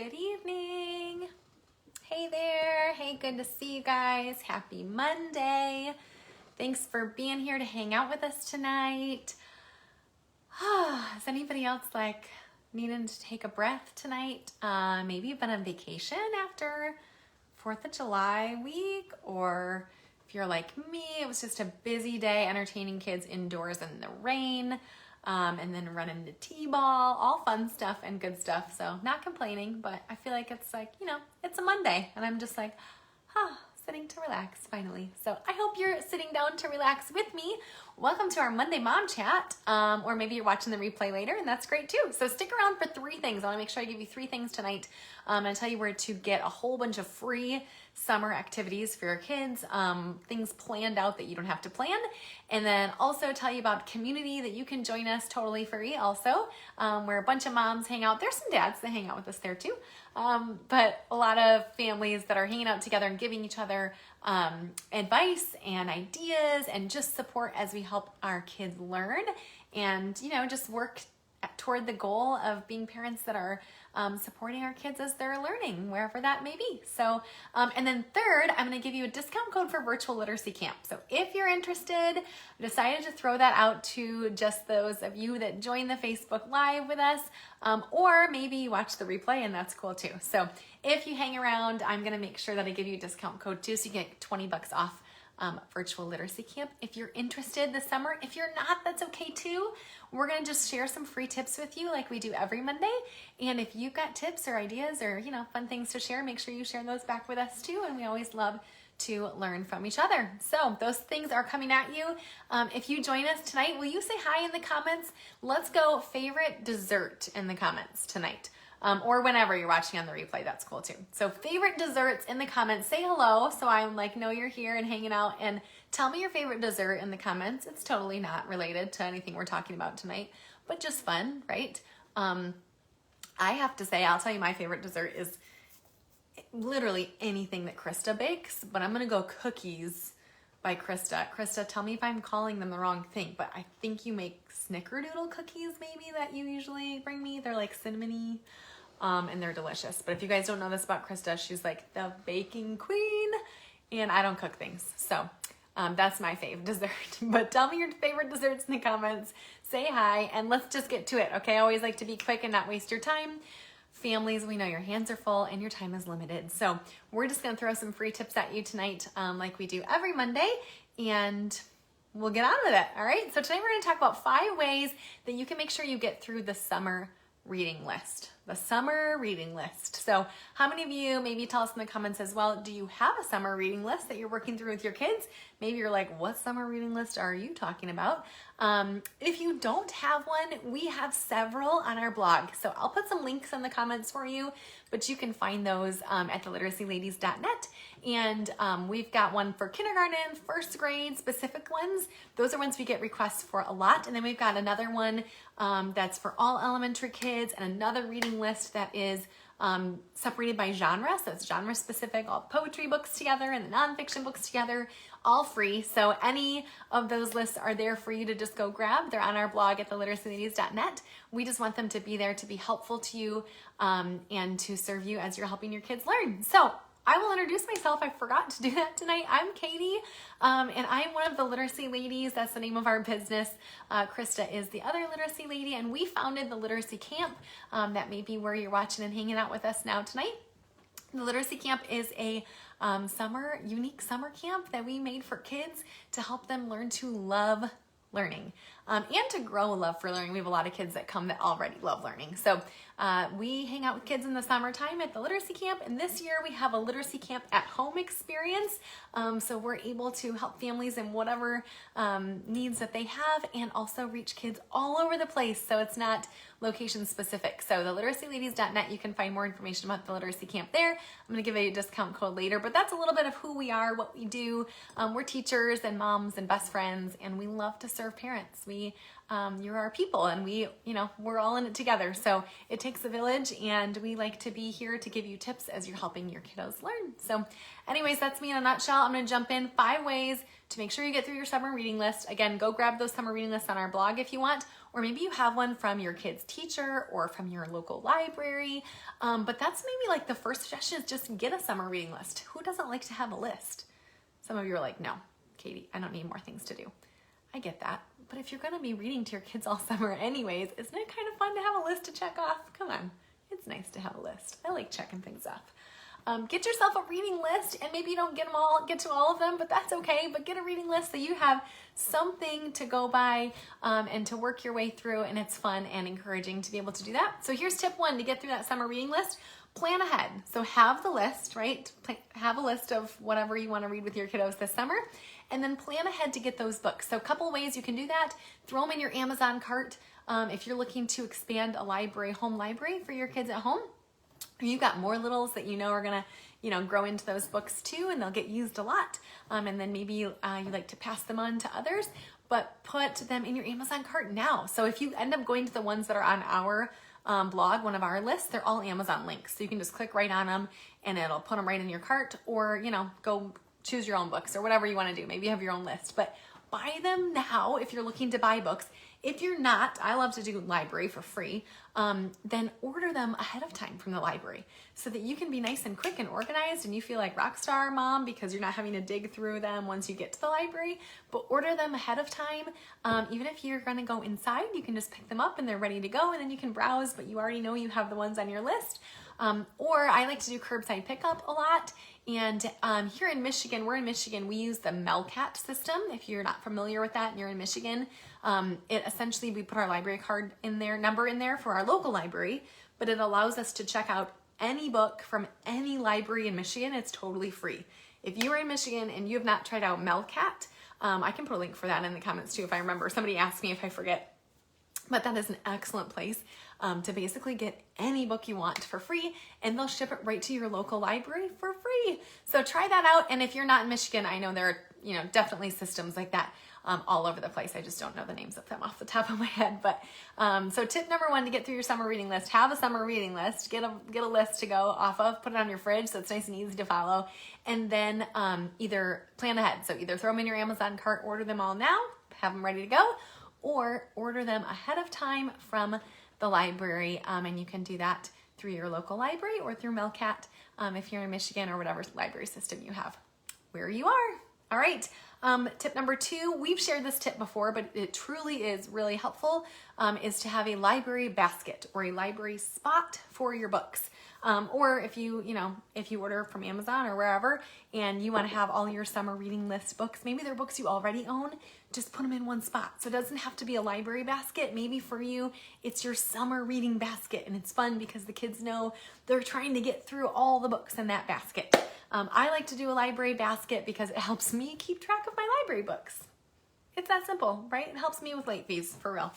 Good evening. Hey there. Hey, good to see you guys. Happy Monday. Thanks for being here to hang out with us tonight. Is anybody else like needing to take a breath tonight? Maybe you've been on vacation after 4th of July week, or if you're like me, it was just a busy day entertaining kids indoors in the rain. And then running to T-ball, all fun stuff and good stuff. So not complaining, but I feel like it's like, it's a Monday and I'm just like, sitting to relax finally. So I hope you're sitting down to relax with me. Welcome to our Monday Mom Chat. Or maybe you're watching the replay later and that's great too. So stick around for 3 things. I want to make sure I give you 3 things tonight. And tell you where to get a whole bunch of free summer activities for your kids, things planned out that you don't have to plan, and then also tell you about community that you can join us totally free also, where a bunch of moms hang out. There's some dads that hang out with us there too, but a lot of families that are hanging out together and giving each other advice and ideas and just support as we help our kids learn and just work toward the goal of being parents that are supporting our kids as they're learning, wherever that may be. So, and then third, I'm going to give you a discount code for Virtual Literacy Camp. So if you're interested, I decided to throw that out to just those of you that join the Facebook Live with us, or maybe you watch the replay and that's cool too. So if you hang around, I'm going to make sure that I give you a discount code too, so you get $20 off Virtual Literacy Camp if you're interested this summer. If you're not, that's okay too. We're going to just share some free tips with you like we do every Monday. And if you've got tips or ideas or, fun things to share, make sure you share those back with us too. And we always love to learn from each other. So those things are coming at you. If you join us tonight, will you say hi in the comments? Let's go favorite dessert in the comments tonight. Or whenever you're watching on the replay, that's cool too. So favorite desserts in the comments, say hello so I'm like, know you're here and hanging out, and tell me your favorite dessert in the comments. It's totally not related to anything we're talking about tonight, but just fun, right? I have to say, I'll tell you my favorite dessert is literally anything that Krista bakes, but I'm going to go cookies by Krista. Krista, tell me if I'm calling them the wrong thing, but I think you make snickerdoodle cookies maybe that you usually bring me. They're like cinnamony. And they're delicious. But if you guys don't know this about Krista, she's like the baking queen, and I don't cook things. So that's my fave dessert. But tell me your favorite desserts in the comments. Say hi, and let's just get to it, okay? I always like to be quick and not waste your time. Families, we know your hands are full and your time is limited. So we're just gonna throw some free tips at you tonight like we do every Monday, and we'll get on with it, all right? So tonight we're gonna talk about 5 ways that you can make sure you get through the summer reading list. The summer reading list. So how many of you, maybe tell us in the comments as well, do you have a summer reading list that you're working through with your kids? Maybe you're like, what summer reading list are you talking about? If you don't have one, we have several on our blog. So I'll put some links in the comments for you, but you can find those at thelitteracyLadies.net. And we've got one for kindergarten, 1st grade, specific ones. Those are ones we get requests for a lot. And then we've got another one that's for all elementary kids, and another reading list that is separated by genre. So it's genre specific, all poetry books together and the nonfiction books together, all free. So any of those lists are there for you to just go grab. They're on our blog at thelitteracyLadies.net. We just want them to be there to be helpful to you and to serve you as you're helping your kids learn. So I will introduce myself. I forgot to do that tonight. I'm Katie, and I'm one of the Literacy Ladies. That's the name of our business. Krista is the other Literacy Lady, and we founded the Literacy Camp. That may be where you're watching and hanging out with us now tonight. The Literacy Camp is a unique summer camp that we made for kids to help them learn to love learning and to grow a love for learning. We have a lot of kids that come that already love learning. So we hang out with kids in the summertime at the Literacy Camp, and this year we have a Literacy Camp at Home experience. So we're able to help families in whatever needs that they have, and also reach kids all over the place. So it's not location specific. So the literacyLadies.net, you can find more information about the Literacy Camp there. I'm going to give a discount code later, but that's a little bit of who we are, what we do. We're teachers and moms and best friends, and we love to serve parents. We you're our people, and we're all in it together. So it takes a village, and we like to be here to give you tips as you're helping your kiddos learn. So anyways, that's me in a nutshell. I'm going to jump in 5 ways to make sure you get through your summer reading list. Again, go grab those summer reading lists on our blog if you want, or maybe you have one from your kid's teacher or from your local library. But that's maybe like the first suggestion is just get a summer reading list. Who doesn't like to have a list? Some of you are like, no, Katie, I don't need more things to do. I get that. But if you're going to be reading to your kids all summer anyways, isn't it kind of fun to have a list to check off? Come on. It's nice to have a list. I like checking things off. Get yourself a reading list, and maybe you don't get to all of them, but that's okay. But get a reading list so you have something to go by and to work your way through, and it's fun and encouraging to be able to do that. So here's tip 1 to get through that summer reading list. Plan ahead. So have the list, right? Have a list of whatever you want to read with your kiddos this summer, and then plan ahead to get those books. So a couple of ways you can do that. Throw them in your Amazon cart if you're looking to expand a library, home library for your kids at home. You've got more littles that you know are gonna, grow into those books too, and they'll get used a lot. And then maybe you like to pass them on to others, but put them in your Amazon cart now. So if you end up going to the ones that are on our blog, one of our lists, they're all Amazon links. So you can just click right on them, and it'll put them right in your cart, or go choose your own books or whatever you want to do. Maybe you have your own list, but buy them now if you're looking to buy books. If you're not, I love to do library for free, then order them ahead of time from the library so that you can be nice and quick and organized, and you feel like rock star mom because you're not having to dig through them once you get to the library. But order them ahead of time. Even if you're going to go inside, you can just pick them up and they're ready to go, and then you can browse, but you already know you have the ones on your list. Or I like to do curbside pickup a lot. And here in Michigan, we're in Michigan, we use the Melcat system. If you're not familiar with that and you're in Michigan, it essentially, we put our library card in there, number in there for our local library, but it allows us to check out any book from any library in Michigan. It's totally free. If you are in Michigan and you have not tried out Melcat, I can put a link for that in the comments too if I remember. Somebody asked me if I forget. But that is an excellent place to basically get any book you want for free, and they'll ship it right to your local library for free. So try that out. And if you're not in Michigan, I know there are definitely systems like that all over the place. I just don't know the names of them off the top of my head. But so tip number 1 to get through your summer reading list: have a summer reading list. Get a list to go off of. Put it on your fridge so it's nice and easy to follow. And then either plan ahead. So either throw them in your Amazon cart, order them all now, have them ready to go, or order them ahead of time from the library, and you can do that through your local library or through Melcat if you're in Michigan, or whatever library system you have where you are. All right, tip number 2, we've shared this tip before, but it truly is really helpful, is to have a library basket or a library spot for your books. Or if you order from Amazon or wherever, and you want to have all your summer reading list books, maybe they're books you already own, just put them in one spot. So it doesn't have to be a library basket. Maybe for you, it's your summer reading basket, and it's fun because the kids know they're trying to get through all the books in that basket. I like to do a library basket because it helps me keep track of my library books. It's that simple, right? It helps me with late fees, for real.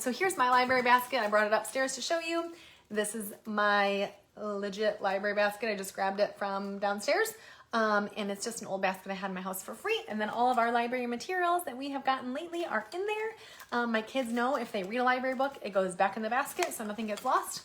So here's my library basket. I brought it upstairs to show you. This is my legit library basket. I just grabbed it from downstairs. And it's just an old basket I had in my house for free. And then all of our library materials that we have gotten lately are in there. My kids know if they read a library book, it goes back in the basket so nothing gets lost.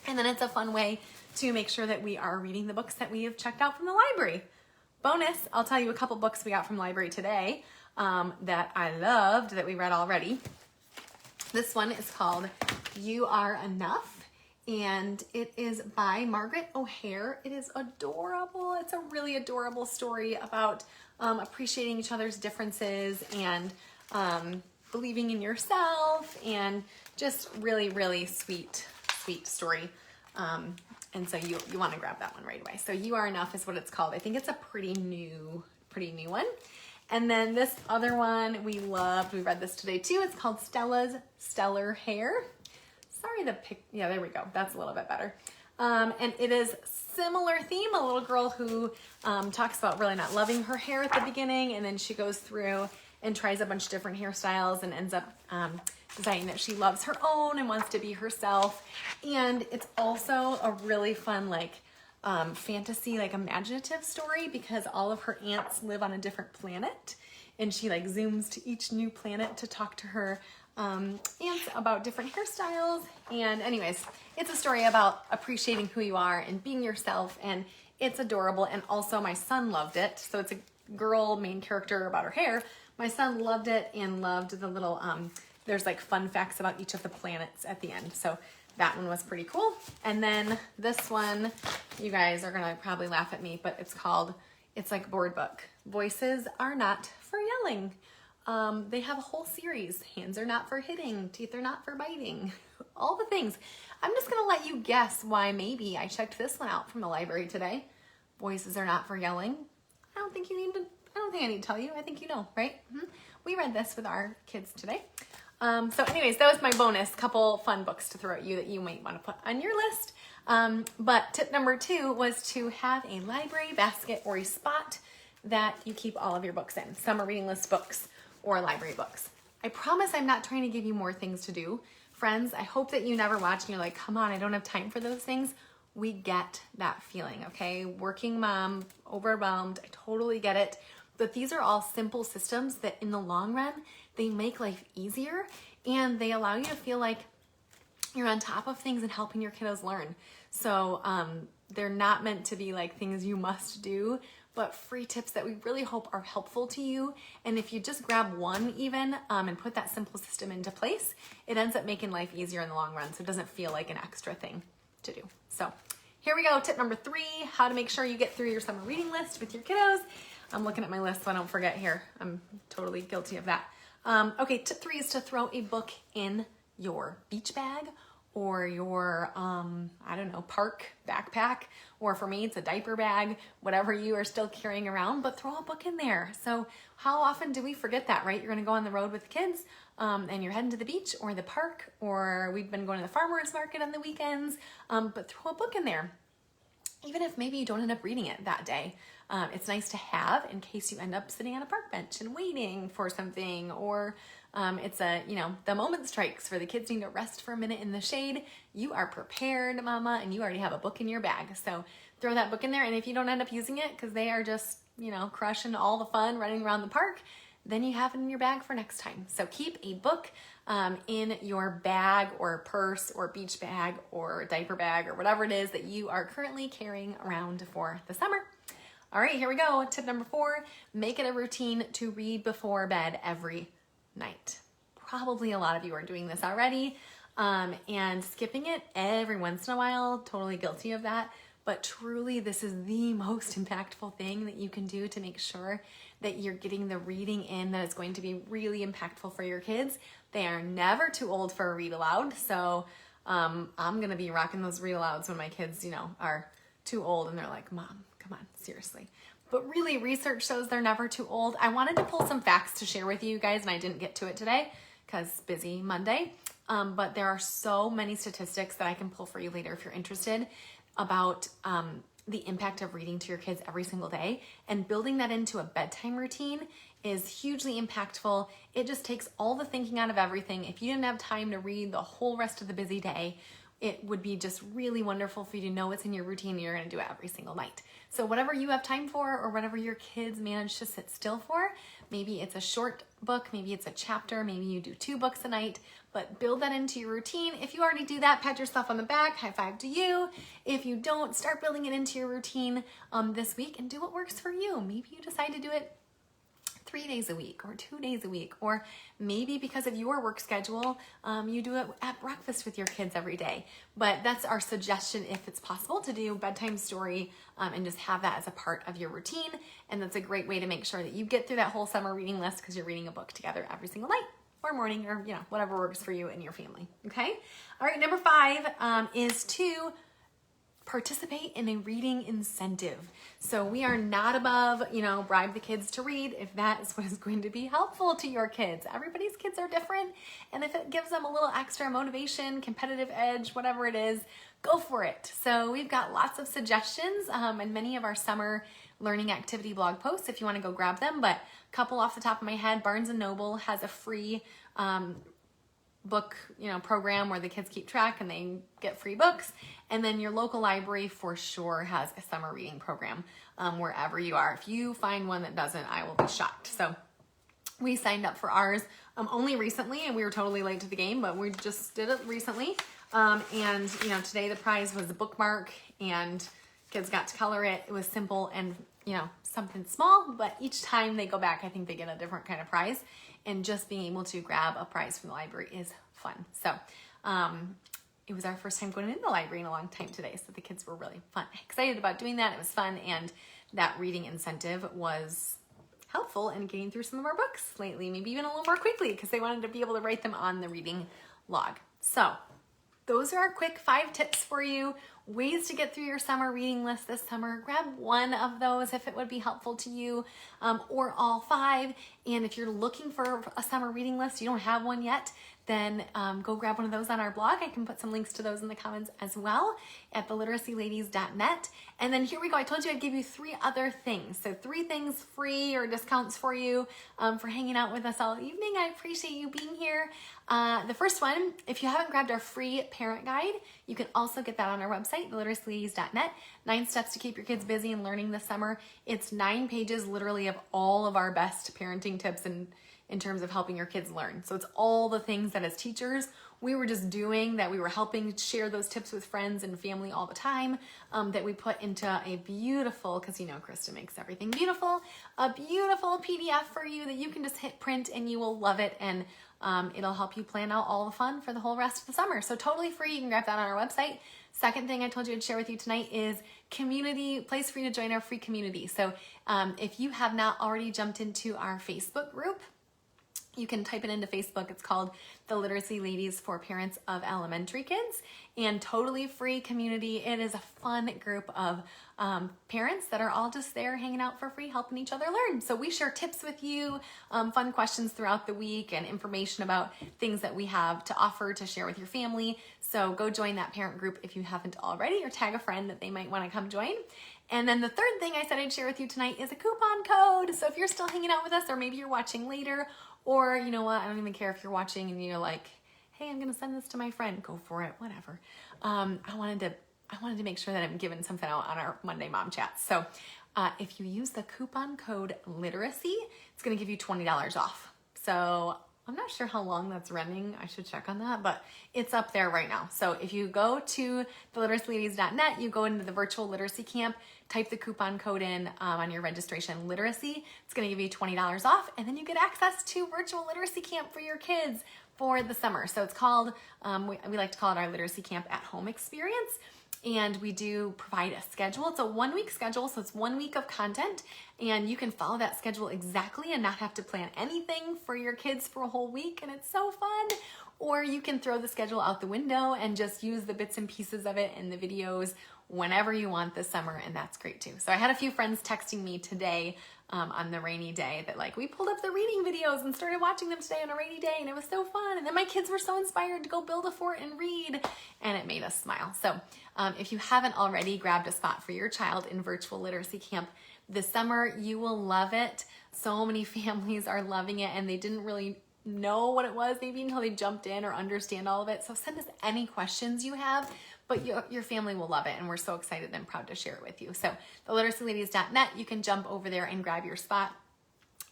And then it's a fun way to make sure that we are reading the books that we have checked out from the library. Bonus, I'll tell you a couple books we got from the library today that I loved that we read already. This one is called You Are Enough, and it is by Margaret O'Hare. It is adorable. It's a really adorable story about appreciating each other's differences and believing in yourself, and just really, really sweet story. And so you want to grab that one right away. So You Are Enough is what it's called. I think it's a pretty new one. And then this other one we loved. We read this today too. It's called Stella's Stellar Hair. Sorry, yeah, there we go. That's a little bit better. And it is similar theme, a little girl who talks about really not loving her hair at the beginning, and then she goes through and tries a bunch of different hairstyles and ends up deciding that she loves her own and wants to be herself. And it's also a really fun, fantasy, imaginative story, because all of her aunts live on a different planet. and she like zooms to each new planet to talk to her aunts about different hairstyles. And anyways, it's a story about appreciating who you are and being yourself, and it's adorable. And also my son loved it. So it's a girl main character about her hair. My son loved it and loved the little, there's like fun facts about each of the planets at the end. So that one was pretty cool. And then this one, you guys are gonna probably laugh at me, but it's like board book. Voices are not for yelling. They have a whole series. Hands are not for hitting. Teeth are not for biting. All the things. I'm just gonna let you guess why maybe I checked this one out from the library today. Voices are not for yelling. I don't think I need to tell you. I think you know, right? We read this with our kids today. So anyways, that was my bonus couple fun books to throw at you that you might want to put on your list. But tip number 2 was to have a library basket or a spot that you keep all of your books in. Summer reading list books or library books. I promise I'm not trying to give you more things to do. Friends, I hope that you never watch and you're like, come on, I don't have time for those things. We get that feeling, okay? Working mom, overwhelmed, I totally get it. But these are all simple systems that in the long run, they make life easier and they allow you to feel like you're on top of things and helping your kiddos learn. So they're not meant to be like things you must do, but free tips that we really hope are helpful to you. And if you just grab one even and put that simple system into place, it ends up making life easier in the long run. So it doesn't feel like an extra thing to do. So here we go. Tip number 3, how to make sure you get through your summer reading list with your kiddos. I'm looking at my list so I don't forget here. I'm totally guilty of that. Okay, tip 3 is to throw a book in your beach bag or your, I don't know, park backpack, or for me, it's a diaper bag, whatever you are still carrying around, but throw a book in there. So how often do we forget that, right? You're gonna go on the road with the kids and you're heading to the beach or the park, or we've been going to the farmer's market on the weekends, but throw a book in there. Even if maybe you don't end up reading it that day. It's nice to have in case you end up sitting on a park bench and waiting for something, or it's the moment strikes where the kids need to rest for a minute in the shade. You are prepared, mama, and you already have a book in your bag. So throw that book in there. And if you don't end up using it because they are just, crushing all the fun running around the park, then you have it in your bag for next time. So keep a book in your bag or purse or beach bag or diaper bag or whatever it is that you are currently carrying around for the summer. All right, here we go. Tip number 4, make it a routine to read before bed every night. Probably a lot of you are doing this already and skipping it every once in a while, totally guilty of that. But truly, this is the most impactful thing that you can do to make sure that you're getting the reading in that is going to be really impactful for your kids. They are never too old for a read aloud. So I'm going to be rocking those read alouds when my kids, are too old and they're like, Mom, come on, seriously. But really, research shows they're never too old. I wanted to pull some facts to share with you guys, and I didn't get to it today because busy Monday. But there are so many statistics that I can pull for you later if you're interested about the impact of reading to your kids every single day. And building that into a bedtime routine is hugely impactful. It just takes all the thinking out of everything. If you didn't have time to read the whole rest of the busy day, it would be just really wonderful for you to know it's in your routine and you're going to do it every single night. So whatever you have time for, or whatever your kids manage to sit still for, maybe it's a short book, maybe it's a chapter, maybe you do 2 books a night, but build that into your routine. If you already do that, pat yourself on the back, high five to you. If you don't, start building it into your routine this week and do what works for you. Maybe you decide to do it 3 days a week or 2 days a week, or maybe because of your work schedule, you do it at breakfast with your kids every day. But that's our suggestion if it's possible to do bedtime story and just have that as a part of your routine. And that's a great way to make sure that you get through that whole summer reading list because you're reading a book together every single night or morning, or whatever works for you and your family. Okay. All right. Number 5 is to participate in a reading incentive. So we are not above, bribe the kids to read if that is what is going to be helpful to your kids. Everybody's kids are different. And if it gives them a little extra motivation, competitive edge, whatever it is, go for it. So we've got lots of suggestions and many of our summer learning activity blog posts if you want to go grab them. But a couple off the top of my head, Barnes & Noble has a free book program where the kids keep track and they get free books. And then your local library for sure has a summer reading program wherever you are. If you find one that doesn't, I will be shocked. So We signed up for ours only recently, and we were totally late to the game, but we just did it recently. And you know, today the prize was a bookmark, and kids got to color it. It was simple and, you know, something small, but each time they go back, I think they get a different kind of prize. And just being able to grab a prize from the library is fun. So it was our first time going into the library in a long time today, so the kids were really excited about doing that. It was fun, and that reading incentive was helpful in getting through some of our books lately, maybe even a little more quickly, because they wanted to be able to write them on the reading log. So those are our quick 5 tips for you, ways to get through your summer reading list this summer. Grab one of those if it would be helpful to you, or all 5. And if you're looking for a summer reading list, you don't have one yet, then go grab one of those on our blog. I can put some links to those in the comments as well at theliteracyladies.net. And then here we go. I told you I'd give you 3 other things. So 3 things free or discounts for you for hanging out with us all evening. I appreciate you being here. The first one, if you haven't grabbed our free parent guide, you can also get that on our website, theliteracyladies.net. 9 steps to keep your kids busy and learning this summer. It's 9 pages literally of all of our best parenting tips and in terms of helping your kids learn. So it's all the things that as teachers we were just doing, that we were helping share those tips with friends and family all the time, that we put into a beautiful, because you know Krista makes everything beautiful, a beautiful PDF for you that you can just hit print and you will love it, and it'll help you plan out all the fun for the whole rest of the summer. So totally free. You can grab that on our website. Second thing I told you I'd share with you tonight is community, place for you to join our free community. So if you have not already jumped into our Facebook group, you can type it into Facebook. It's called The Literacy Ladies for Parents of Elementary Kids, and totally free community. It is a fun group of parents that are all just there hanging out for free, helping each other learn. So we share tips with you, fun questions throughout the week, and information about things that we have to offer to share with your family. So go join that parent group if you haven't already, or tag a friend that they might want to come join. And then the third thing I said I'd share with you tonight is a coupon code. So if you're still hanging out with us, or maybe you're watching later, or you know what, I don't even care if you're watching and you're like, hey, I'm gonna send this to my friend, go for it, whatever. I wanted to make sure that I'm giving something out on our Monday Mom Chats. So if you use the coupon code literacy, it's gonna give you $20 off. So I'm not sure how long that's running. I should check on that, but it's up there right now. So if you go to theliteracyladies.net, you go into the virtual literacy camp, type the coupon code in on your registration, literacy. It's going to give you $20 off, and then you get access to virtual literacy camp for your kids for the summer. So it's called, we like to call it our literacy camp at home experience. And we do provide a schedule. It's a 1-week schedule, so it's 1 week of content, and you can follow that schedule exactly and not have to plan anything for your kids for a whole week, and it's so fun. Or you can throw the schedule out the window and just use the bits and pieces of it in the videos whenever you want this summer, and that's great too. So I had a few friends texting me today on the rainy day that like, we pulled up the reading videos and started watching them today on a rainy day, and it was so fun. And then my kids were so inspired to go build a fort and read, and it made us smile. So if you haven't already grabbed a spot for your child in virtual literacy camp this summer, you will love it. So many families are loving it, and they didn't really know what it was maybe until they jumped in or understand all of it. So send us any questions you have, but your family will love it, and we're so excited and proud to share it with you. So theliteracyladies.net, you can jump over there and grab your spot.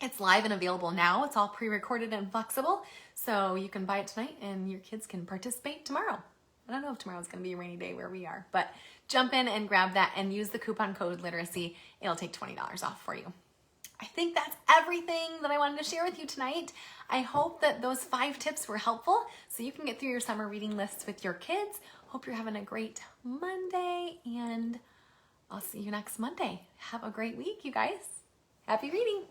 It's live and available now. It's all pre-recorded and flexible, so you can buy it tonight and your kids can participate tomorrow. I don't know if tomorrow's going to be a rainy day where we are, but jump in and grab that and use the coupon code literacy. It'll take $20 off for you. I think that's everything that I wanted to share with you tonight. I hope that those 5 tips were helpful so you can get through your summer reading lists with your kids. Hope you're having a great Monday, and I'll see you next Monday. Have a great week, you guys. Happy reading.